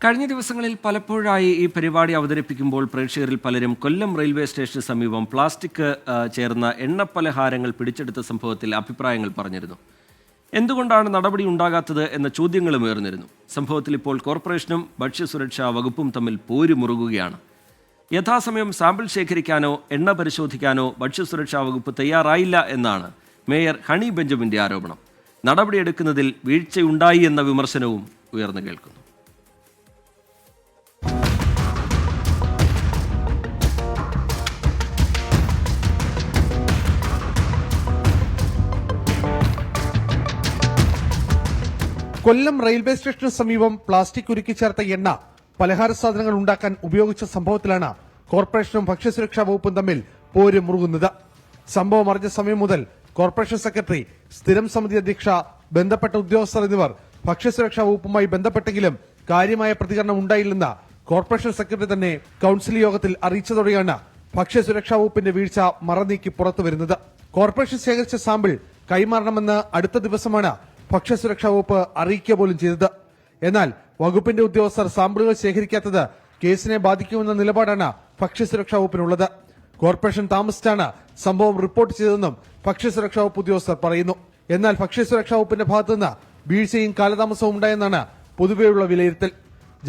കഴിഞ്ഞ ദിവസങ്ങളിൽ പലപ്പോഴായി ഈ പരിപാടി അവതരിപ്പിക്കുമ്പോൾ പ്രേക്ഷകരിൽ പലരും കൊല്ലം റെയിൽവേ സ്റ്റേഷന് സമീപം പ്ലാസ്റ്റിക് ചേർന്ന എണ്ണപ്പലഹാരങ്ങൾ പിടിച്ചെടുത്ത സംഭവത്തിൽ അഭിപ്രായങ്ങൾ പറഞ്ഞിരുന്നു. എന്തുകൊണ്ടാണ് നടപടി ഉണ്ടാകാത്തത് എന്ന ചോദ്യങ്ങളും ഉയർന്നിരുന്നു. സംഭവത്തിൽ ഇപ്പോൾ കോർപ്പറേഷനും ഭക്ഷ്യസുരക്ഷാ വകുപ്പും തമ്മിൽ പോരുമുറുകുകയാണ്. യഥാസമയം സാമ്പിൾ ശേഖരിക്കാനോ എണ്ണ പരിശോധിക്കാനോ ഭക്ഷ്യസുരക്ഷാ വകുപ്പ് തയ്യാറായില്ല എന്നാണ് മേയർ ഹണി ബെഞ്ചമിന്റെ ആരോപണം. നടപടിയെടുക്കുന്നതിൽ വീഴ്ചയുണ്ടായി എന്ന വിമർശനവും ഉയർന്നു കേൾക്കുന്നു. കൊല്ലം റെയിൽവേ സ്റ്റേഷന് സമീപം പ്ലാസ്റ്റിക് ഉരുക്കി ചേർത്ത എണ്ണ പലഹാര സാധനങ്ങൾ ഉണ്ടാക്കാൻ ഉപയോഗിച്ച സംഭവത്തിലാണ് കോർപ്പറേഷനും ഭക്ഷ്യസുരക്ഷാ വകുപ്പും തമ്മിൽ പോര് മുറുകുന്നത്. സംഭവം അറിഞ്ഞ സമയം മുതൽ കോർപ്പറേഷൻ സെക്രട്ടറി, സ്ഥിരം സമിതി അധ്യക്ഷ, ബന്ധപ്പെട്ട ഉദ്യോഗസ്ഥർ എന്നിവർ ഭക്ഷ്യസുരക്ഷാ വകുപ്പുമായി ബന്ധപ്പെട്ടെങ്കിലും കാര്യമായ പ്രതികരണം ഉണ്ടായില്ലെന്ന് കോർപ്പറേഷൻ സെക്രട്ടറി തന്നെ കൌൺസിൽ യോഗത്തിൽ അറിയിച്ചതോടെയാണ് ഭക്ഷ്യസുരക്ഷാ വകുപ്പിന്റെ വീഴ്ച മറനീക്കി പുറത്തുവരുന്നത്. കോർപ്പറേഷൻ ശേഖരിച്ച സാമ്പിൾ കൈമാറണമെന്ന് അടുത്ത ദിവസമാണ് ഭക്ഷ്യസുരക്ഷാ വകുപ്പ് അറിയിക്കുക പോലും ചെയ്തത്. എന്നാൽ വകുപ്പിന്റെ ഉദ്യോഗസ്ഥർ സാമ്പിളുകൾ ശേഖരിക്കാത്തത് കേസിനെ ബാധിക്കുമെന്ന നിലപാടാണ് ഭക്ഷ്യസുരക്ഷാ വകുപ്പിനുള്ളത്. കോർപ്പറേഷൻ താമസിച്ചാണ് സംഭവം റിപ്പോർട്ട് ചെയ്തതെന്നും ഭക്ഷ്യസുരക്ഷാ വകുപ്പ് ഉദ്യോഗസ്ഥർ പറയുന്നു. എന്നാൽ ഭക്ഷ്യസുരക്ഷാ വകുപ്പിന്റെ ഭാഗത്തുനിന്ന് വീഴ്ചയും കാലതാമസവും ഉണ്ടായെന്നാണ് പൊതുവെയുള്ള വിലയിരുത്തൽ.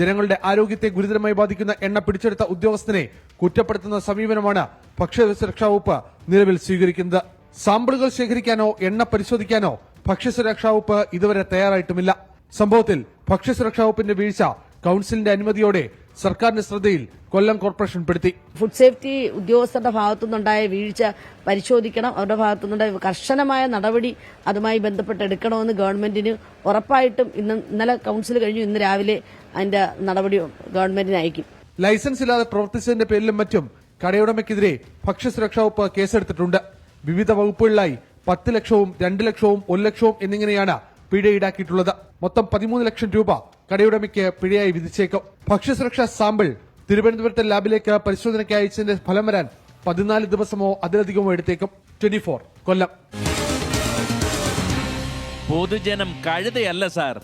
ജനങ്ങളുടെ ആരോഗ്യത്തെ ഗുരുതരമായി ബാധിക്കുന്ന എണ്ണ പിടിച്ചെടുത്ത ഉദ്യോഗസ്ഥനെ കുറ്റപ്പെടുത്തുന്ന സമീപനമാണ് ഭക്ഷ്യസുരക്ഷാ വകുപ്പ് നിലവിൽ സ്വീകരിക്കുന്നത്. സാമ്പിളുകൾ ശേഖരിക്കാനോ എണ്ണ പരിശോധിക്കാനോ ഭക്ഷ്യസുരക്ഷാ വകുപ്പ് ഇതുവരെ തയ്യാറായിട്ടുമില്ല. സംഭവത്തിൽ ഭക്ഷ്യസുരക്ഷാ വകുപ്പിന്റെ വീഴ്ച കൌൺസിലിന്റെ അനുമതിയോടെ സർക്കാരിന്റെ ശ്രദ്ധയിൽ കൊല്ലം കോർപ്പറേഷൻ പെടുത്തി. ഫുഡ് സേഫ്റ്റി ഉദ്യോഗസ്ഥരുടെ ഭാഗത്തുനിന്നുണ്ടായ വീഴ്ച പരിശോധിക്കണം. അവരുടെ ഭാഗത്തുനിന്നുണ്ടായ കർശനമായ നടപടി അതുമായി ബന്ധപ്പെട്ട് എടുക്കണമെന്ന് ഗവൺമെന്റിന് ഉറപ്പായിട്ടും ഇന്നലെ കൌൺസിൽ കഴിഞ്ഞു. ഇന്ന് രാവിലെ അതിന്റെ നടപടി ഗവൺമെന്റിന് അയക്കും. ലൈസൻസ് ഇല്ലാതെ പ്രവർത്തിച്ചതിന്റെ പേരിലും മറ്റും കടയുടമയ്ക്കെതിരെ ഭക്ഷ്യസുരക്ഷാ വകുപ്പ് കേസെടുത്തിട്ടുണ്ട്. വിവിധ വകുപ്പുകളിലായി 10 ലക്ഷവും 2 ലക്ഷവും 1 ലക്ഷവും എന്നിങ്ങനെയാണ് പിഴ ഈടാക്കിയിട്ടുള്ളത്. മൊത്തം 13 ലക്ഷം രൂപ കടയുടമയ്ക്ക് പിഴയായി വിധിച്ചേക്കും. ഭക്ഷ്യസുരക്ഷാ സാമ്പിൾ തിരുവനന്തപുരത്തെ ലാബിലേക്ക് പരിശോധനയ്ക്ക് അയച്ചതിന്റെ ഫലം വരാൻ 14 ദിവസമോ അതിലധികമോ എടുത്തേക്കും. 24 കൊല്ലം. പൊതുജനം കഴുതയല്ല സാർ.